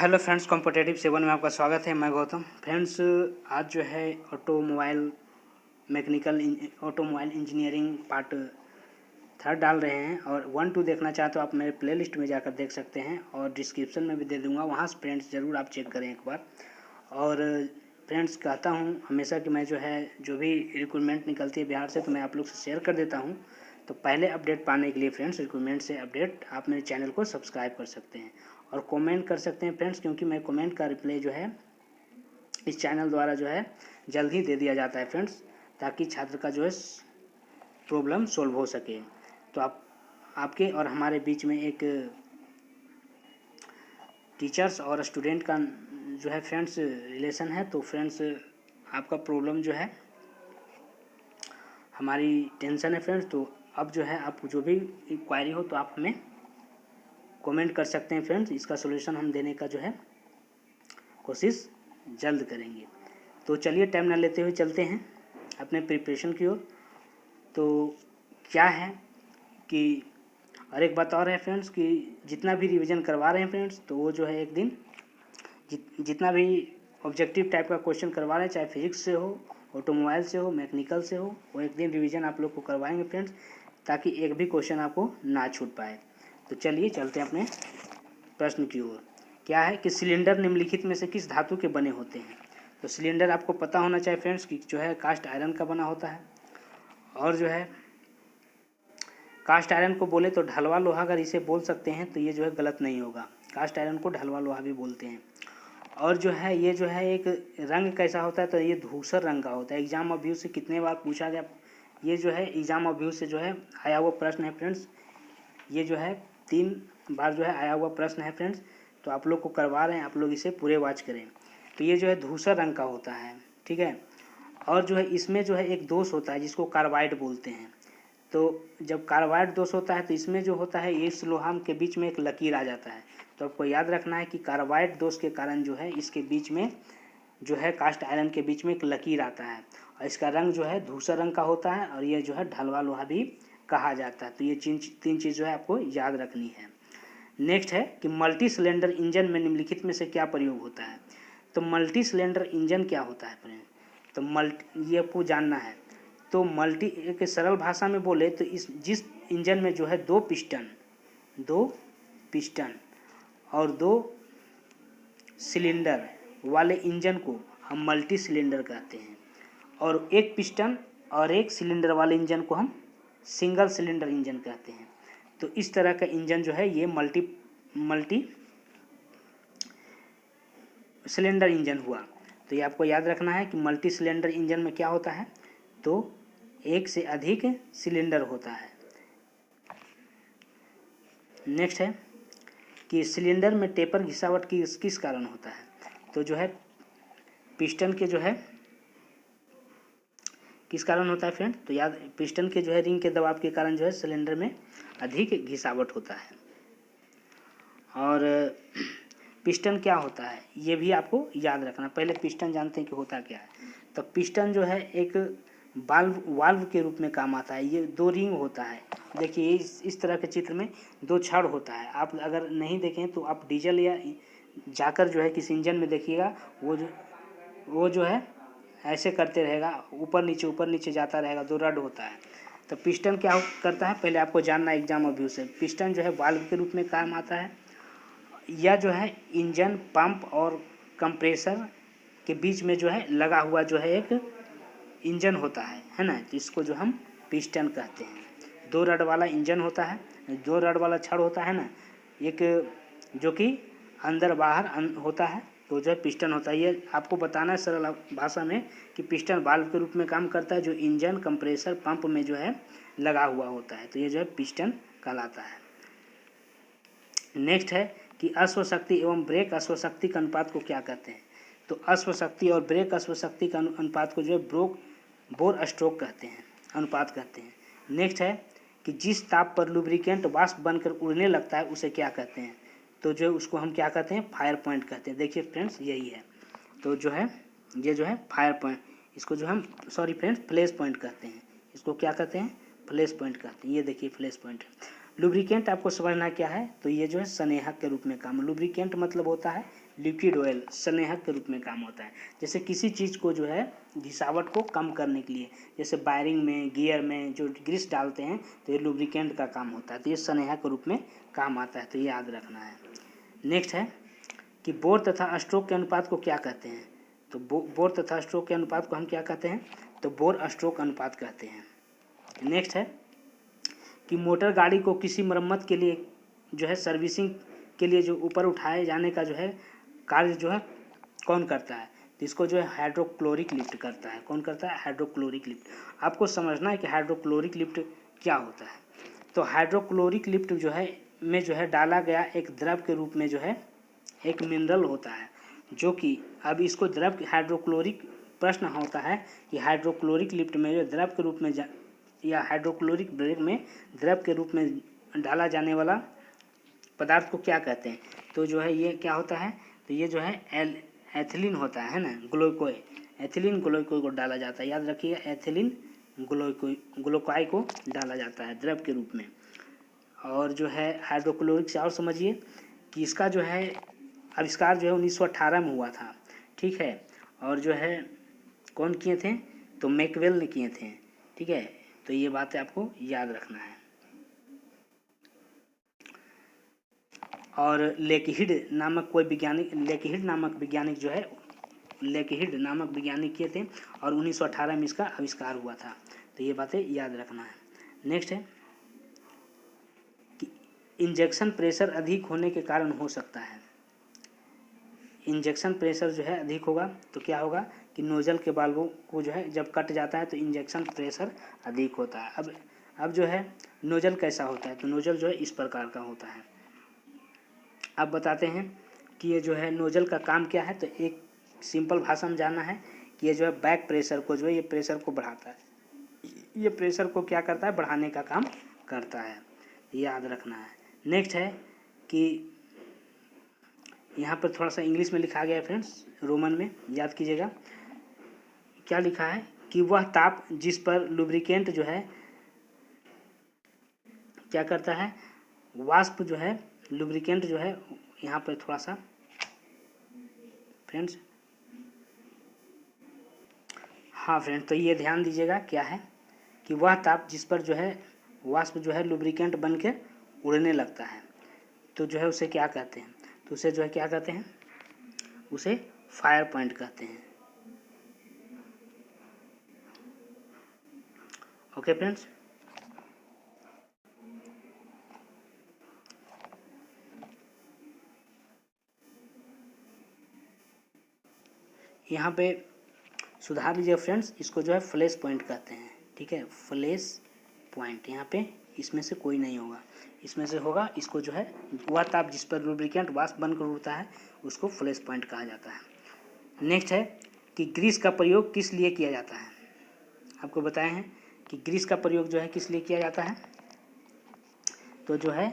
Hello friends, competitive 7 में आपका स्वागत है। मैं गौतम। फ्रेंड्स, आज जो है ऑटोमोबाइल इंजीनियरिंग पार्ट 3 डाल रहे हैं और 1-2 देखना चाहते हो आप मेरे प्लेलिस्ट में जाकर देख सकते हैं और डिस्क्रिप्शन में भी दे दूंगा, वहाँ से फ्रेंड्स ज़रूर आप चेक करें एक बार। और फ्रेंड्स, कहता हूँ हमेशा कि मैं जो भी रिक्रूटमेंट निकलती है बिहार से तो मैं आप लोग से शेयर कर देता हूँ। तो पहले अपडेट पाने के लिए फ्रेंड्स, रिक्रूटमेंट से अपडेट आप मेरे चैनल को सब्सक्राइब कर सकते हैं और कमेंट कर सकते हैं फ्रेंड्स, क्योंकि मैं कमेंट का रिप्लाई जो है इस चैनल द्वारा जो है जल्द ही दे दिया जाता है फ्रेंड्स, ताकि छात्र का जो है प्रॉब्लम सॉल्व हो सके। तो आपके और हमारे बीच में एक टीचर्स और स्टूडेंट का जो है फ्रेंड्स रिलेशन है। तो फ्रेंड्स, आपका प्रॉब्लम जो है हमारी टेंशन है फ्रेंड्स। तो अब जो है आप जो भी इंक्वायरी हो तो आप हमें कमेंट कर सकते हैं फ्रेंड्स। इसका सॉल्यूशन हम देने का जो है कोशिश जल्द करेंगे। तो चलिए टाइम ना लेते हुए चलते हैं अपने प्रिपरेशन की ओर। तो क्या है कि और एक बात और है फ्रेंड्स कि जितना भी रिवीजन करवा रहे हैं फ्रेंड्स, तो वो जो है एक दिन जितना भी ऑब्जेक्टिव टाइप का क्वेश्चन करवा रहे हैं, चाहे फिजिक्स से हो, ऑटोमोबाइल से हो, मैकेनिकल से हो, वो एक दिन रिवीजन आप लोग को करवाएंगे फ्रेंड्स, ताकि एक भी क्वेश्चन आपको ना छूट पाए। तो चलिए चलते हैं अपने प्रश्न की ओर। क्या है कि सिलेंडर निम्नलिखित में से किस धातु के बने होते हैं। तो सिलेंडर आपको पता होना चाहिए फ्रेंड्स कि जो है कास्ट आयरन का बना होता है। और जो है कास्ट आयरन को बोले तो ढलवा लोहा अगर इसे बोल सकते हैं तो ये जो है गलत नहीं होगा। कास्ट आयरन को ढलवा लोहा भी बोलते हैं। और जो है ये जो है एक रंग कैसा होता है, तो ये धूसर रंग का होता है। एग्जाम ऑफ व्यू से कितने बार पूछा गया, ये जो है एग्जाम ऑफ व्यू से जो है आया हुआ प्रश्न है फ्रेंड्स। ये जो है 3 बार जो है आया हुआ प्रश्न है फ्रेंड्स। तो आप लोग को करवा रहे हैं, आप लोग इसे पूरे वॉच करें। तो ये जो है धूसर रंग का होता है, ठीक है। और जो है इसमें जो है एक दोष होता है जिसको कार्बाइड बोलते हैं। तो जब कार्बाइड दोष होता है तो इसमें जो होता है इस लोहा के बीच में एक लकीर आ जाता है। तो आपको याद रखना है कि कार्बाइड दोष के कारण जो है इसके बीच में जो है कास्ट आयरन के बीच में एक लकीर आता है और इसका रंग जो है धूसर रंग का होता है और ये जो है ढलवा लोहा भी कहा जाता है। तो ये 3 चीज़ जो है आपको याद रखनी है। नेक्स्ट है कि मल्टी सिलेंडर इंजन में निम्नलिखित में से क्या प्रयोग होता है। तो मल्टी सिलेंडर इंजन क्या होता है फ्रेंड, तो ये आपको जानना है। तो मल्टी एक सरल भाषा में बोले तो जिस इंजन में जो है 2 पिस्टन और 2 सिलेंडर वाले इंजन को हम मल्टी सिलेंडर कहते हैं, और 1 पिस्टन और 1 सिलेंडर वाले इंजन को हम सिंगल सिलेंडर इंजन कहते हैं। तो इस तरह का इंजन जो है ये मल्टी सिलेंडर इंजन हुआ। तो ये आपको याद रखना है कि मल्टी सिलेंडर इंजन में क्या होता है, तो 1 से अधिक सिलेंडर होता है। नेक्स्ट है कि सिलेंडर में टेपर घिसावट किस कारण होता है। तो जो है पिस्टन के जो है किस कारण होता है फ्रेंड, तो याद पिस्टन के जो है रिंग के दबाव के कारण जो है सिलेंडर में अधिक घिसावट होता है। और पिस्टन क्या होता है ये भी आपको याद रखना। पहले पिस्टन जानते हैं कि होता क्या है। तो पिस्टन जो है एक वाल्व के रूप में काम आता है। ये 2 रिंग होता है। देखिए इस तरह के चित्र में 2 छड़ होता है। आप अगर नहीं देखें तो आप डीजल या जाकर जो है किसी इंजन में देखिएगा, वो जो है ऐसे करते रहेगा, ऊपर नीचे जाता रहेगा, 2 रड होता है। तो पिस्टन क्या करता है पहले आपको जानना एग्जाम ऑफ व्यू से। पिस्टन जो है वाल्व के रूप में काम आता है। यह जो है इंजन, पंप और कंप्रेसर के बीच में जो है लगा हुआ जो है एक इंजन होता है ना। तो इसको जो हम पिस्टन कहते हैं। 2 रड वाला इंजन होता है, 2 रड वाला छड़ होता है ना, एक जो कि अंदर बाहर होता है, तो जो है पिस्टन होता है। ये आपको बताना है सरल भाषा में कि पिस्टन वाल्व के रूप में काम करता है जो इंजन, कंप्रेसर, पंप में जो है लगा हुआ होता है। तो ये जो है पिस्टन कहलाता है। नेक्स्ट है कि अश्वशक्ति एवं ब्रेक अश्वशक्ति का अनुपात को क्या कहते हैं। तो अश्वशक्ति और ब्रेक अश्वशक्ति का अनुपात को जो है बोर स्ट्रोक कहते हैं, अनुपात कहते हैं। नेक्स्ट है कि जिस ताप पर लुब्रिकेंट वाष्प बनकर उड़ने लगता है उसे क्या कहते हैं। तो जो उसको हम क्या कहते हैं, फायर पॉइंट कहते हैं। देखिए फ्रेंड्स यही है। तो जो है ये जो है फायर पॉइंट, इसको जो हम फ्लैश पॉइंट कहते हैं। इसको क्या कहते हैं, फ्लैश पॉइंट कहते हैं। ये देखिए फ्लैश पॉइंट। लुब्रिकेंट आपको समझना क्या है, तो ये जो है स्नेहक के रूप में काम, लुब्रिकेंट मतलब होता है लिक्विड ऑयल, स्नेहक के रूप में काम होता है। जैसे किसी चीज़ को जो है घिसावट को कम करने के लिए, जैसे वायरिंग में, गियर में जो ग्रीस डालते हैं तो ये लुब्रिकेंट का काम होता है, तो ये स्नेहक के रूप में काम आता है, तो ये याद रखना है। नेक्स्ट है कि बोर तथा स्ट्रोक के अनुपात को क्या कहते हैं, तो बोर तथा स्ट्रोक के अनुपात को हम क्या कहते हैं, तो बोर स्ट्रोक अनुपात कहते हैं। नेक्स्ट है कि मोटर गाड़ी को किसी मरम्मत के लिए जो है सर्विसिंग के लिए जो ऊपर उठाए जाने का जो है कार्य जो है कौन करता है, तो इसको जो है हाइड्रोक्लोरिक लिफ्ट करता है। कौन करता है, हाइड्रोक्लोरिक लिफ्ट। आपको समझना है कि हाइड्रोक्लोरिक लिफ्ट क्या होता है। तो हाइड्रोक्लोरिक लिफ्ट जो है में जो है डाला गया एक द्रव के रूप में जो है एक मिनरल होता है, जो कि अब इसको द्रव हाइड्रोक्लोरिक प्रश्न होता है कि हाइड्रोक्लोरिक लिफ्ट में जो द्रव के रूप में या हाइड्रोक्लोरिक ब्रेक में द्रव के रूप में डाला जाने वाला पदार्थ को क्या कहते हैं, तो जो है ये क्या होता है, तो ये जो है एथिलीन होता है ना, ग्लूकोज, एथिलीन ग्लूकोज को डाला जाता है, याद रखिए एथिलीन ग्लूकोज को डाला जाता है द्रव के रूप में। और जो है हाइड्रोक्लोरिक से और समझिए कि इसका जो है आविष्कार जो है 1918 में हुआ था, ठीक है। और जो है कौन किए थे, तो मैकवेल ने किए थे, ठीक है। तो ये बातें आपको याद रखना है। और लेकहिड नामक वैज्ञानिक जो है लेकहिड नामक वैज्ञानिक किए थे और 1918 में इसका आविष्कार हुआ था, तो ये बातें याद रखना है। नेक्स्ट है कि इंजेक्शन प्रेशर अधिक होने के कारण हो सकता है। इंजेक्शन प्रेशर जो है अधिक होगा तो क्या होगा कि नोजल के वाल्वों को जो है जब कट जाता है तो इंजेक्शन प्रेशर अधिक होता है। अब जो है नोजल कैसा होता है, तो नोजल जो है इस प्रकार का होता है। अब बताते हैं कि ये जो है नोजल का काम क्या है, तो एक सिंपल भाषा में जानना है कि ये जो है बैक प्रेशर को जो है ये प्रेशर को बढ़ाता है, ये प्रेशर को क्या करता है, बढ़ाने का काम करता है, याद रखना है। नेक्स्ट है कि यहाँ पर थोड़ा सा इंग्लिश में लिखा गया है फ्रेंड्स, रोमन में, याद कीजिएगा क्या लिखा है कि वह ताप जिस पर लुब्रिकेंट जो है क्या करता है, वाष्प जो है लुब्रिकेंट जो है, यहाँ पर थोड़ा सा फ्रेंड्स, हाँ फ्रेंड्स, तो ये ध्यान दीजिएगा क्या है कि वह ताप जिस पर जो है वाष्प जो है लुब्रिकेंट बन के उड़ने लगता है, तो जो है उसे क्या कहते हैं, तो उसे जो है क्या कहते हैं, उसे फायर पॉइंट कहते हैं। ओके फ्रेंड्स, यहाँ पे सुधार लीजिए फ्रेंड्स, इसको जो है फ्लैश पॉइंट कहते हैं, ठीक है, फ्लैश पॉइंट। यहाँ पे इसमें से कोई नहीं होगा, इसमें से होगा, इसको जो है वह ताप जिस पर लुब्रिकेंट वाष्प बनकर उड़ता है उसको फ्लैश पॉइंट कहा जाता है। नेक्स्ट है कि ग्रीस का प्रयोग किस लिए किया जाता है। आपको बताए हैं कि ग्रीस का प्रयोग जो है किस लिए किया जाता है, तो जो है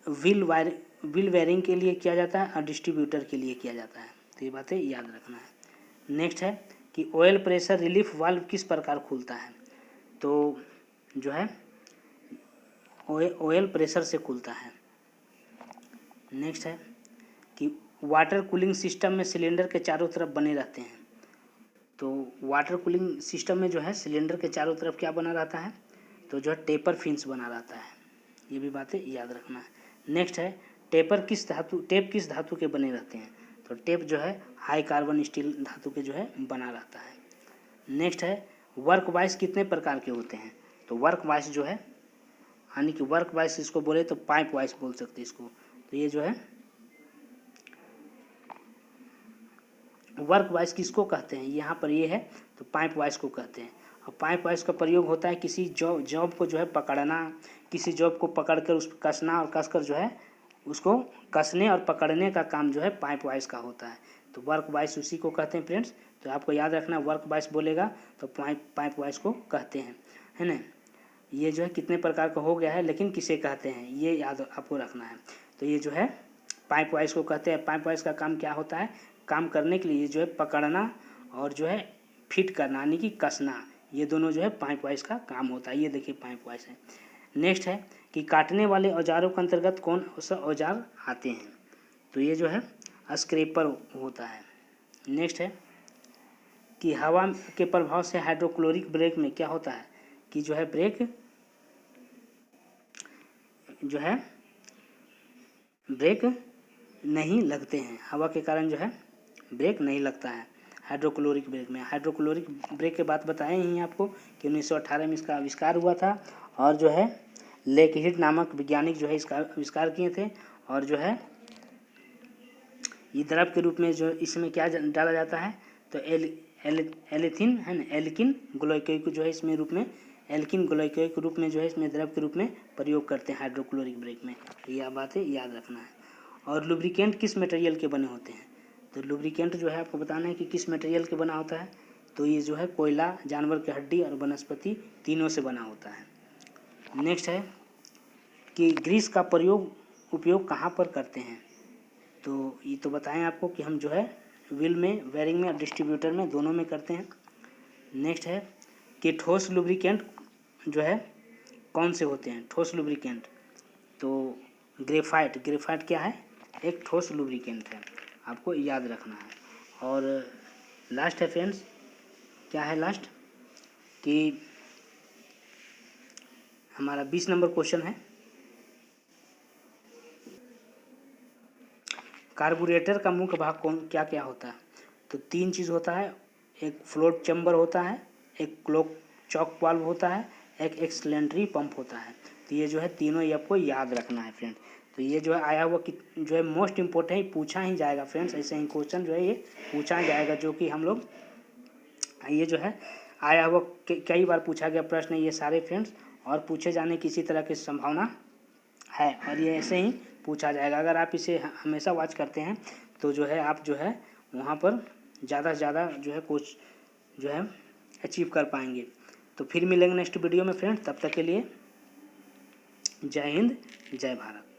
व्हील वायरिंग के लिए किया जाता है और डिस्ट्रीब्यूटर के लिए किया जाता है, तो ये बातें याद रखना है। नेक्स्ट है कि ऑयल प्रेशर रिलीफ वाल्व किस प्रकार खुलता है, तो जो है ऑयल प्रेशर से खुलता है। नेक्स्ट है कि वाटर कूलिंग सिस्टम में सिलेंडर के चारों तरफ बने रहते हैं, तो वाटर कूलिंग सिस्टम में जो है सिलेंडर के चारों तरफ क्या बना रहता है, तो जो है टेपर फिन्स बना रहता है, ये भी बातें याद रखना है। नेक्स्ट है टेप किस धातु के बने रहते हैं, तो टेप जो है हाई कार्बन स्टील धातु के जो है बना रहता है। नेक्स्ट है वर्क वाइस कितने प्रकार के होते हैं, तो वर्क वाइस जो है यानी कि वर्क वाइस इसको बोले तो पाइप वाइस बोल सकते हैं इसको, तो ये जो है वर्क वाइस किसको कहते हैं, यहाँ पर ये है तो पाइप वाइस को कहते हैं। और पाइप वाइस का प्रयोग होता है किसी जॉब को जो है पकड़ना, किसी जॉब को पकड़कर उस पर कसना और कसकर जो है उसको कसने और पकड़ने का काम जो है पाइप वाइस का होता है, तो वर्क वाइस उसी को कहते हैं फ्रेंड्स। तो आपको याद रखना वर्क वाइस बोलेगा तो पाइप वाइस को कहते हैं, है ना। ये जो है कितने प्रकार का हो गया है, लेकिन किसे कहते हैं ये याद आपको रखना है। तो ये जो है पाइप वाइस को कहते हैं। पाइप वाइस का काम क्या होता है, काम करने के लिए जो है पकड़ना और जो है फिट करना यानी कि कसना, ये दोनों जो है पाइप वाइस का काम होता है। ये देखिए पाइप वाइस है। नेक्स्ट है कि काटने वाले औजारों के अंतर्गत कौन सा औजार आते हैं, तो ये जो है स्क्रैपर होता है। नेक्स्ट है कि हवा के प्रभाव से हाइड्रोक्लोरिक ब्रेक में क्या होता है कि जो है ब्रेक जो है ब्रेक नहीं लगते हैं, हवा के कारण जो है ब्रेक नहीं लगता है हाइड्रोक्लोरिक ब्रेक में। हाइड्रोक्लोरिक ब्रेक के बात बताए ही आपको कि 1918 में इसका आविष्कार हुआ था और जो है लेकहिट नामक वैज्ञानिक जो है इसका आविष्कार किए थे। और जो है ये द्रव के रूप में जो इसमें क्या डाला जाता है तो एलिथिन है ना, एल्किन ग्लाइकोल जो है इसमें रूप में एल्किन ग्लाइकोल के रूप में जो है इसमें द्रव के रूप में प्रयोग करते हैं हाइड्रोक्लोरिक ब्रेक में। यह बातें याद रखना है। और लुब्रिकेंट किस मटेरियल के बने होते हैं, तो लुब्रिकेंट जो है आपको बताना है कि किस मटेरियल के बना होता है, तो ये जो है कोयला, जानवर की हड्डी और वनस्पति तीनों से बना होता है। नेक्स्ट है कि ग्रीस का उपयोग कहाँ पर करते हैं, तो ये तो बताएं आपको कि हम जो है व्हील में, वेयरिंग में और डिस्ट्रीब्यूटर में दोनों में करते हैं। नेक्स्ट है कि ठोस लुब्रिकेंट जो है कौन से होते हैं, ठोस लुब्रिकेंट, तो ग्रेफाइट क्या है, एक ठोस लुब्रिकेंट है, आपको याद रखना है। और लास्ट है फ्रेंड्स, क्या है लास्ट कि हमारा 20 नंबर क्वेश्चन है, कार्बोरेटर का मुख्य भाग क्या क्या होता है, तो 3 चीज़ होता है, एक फ्लोट चैम्बर होता है, एक चॉक वाल्व होता है, एक एक्सलेंट्री पंप होता है। तो ये जो है तीनों ये आपको याद रखना है फ्रेंड। तो ये जो है आया हुआ कि जो है मोस्ट इम्पोर्टेंट है, पूछा ही जाएगा फ्रेंड्स, ऐसे ही क्वेश्चन जो है ये पूछा ही जाएगा, जो कि हम लोग ये जो है आया हुआ कई बार पूछा गया प्रश्न ये सारे फ्रेंड्स, और पूछे जाने की इसी तरह की संभावना है, और ये ऐसे ही पूछा जाएगा। अगर आप इसे हमेशा वॉच करते हैं तो जो है आप जो है वहाँ पर ज़्यादा से ज़्यादा जो है कुछ जो है अचीव कर पाएंगे। तो फिर मिलेंगे नेक्स्ट वीडियो में फ्रेंड्स, तब तक के लिए जय हिंद जय भारत।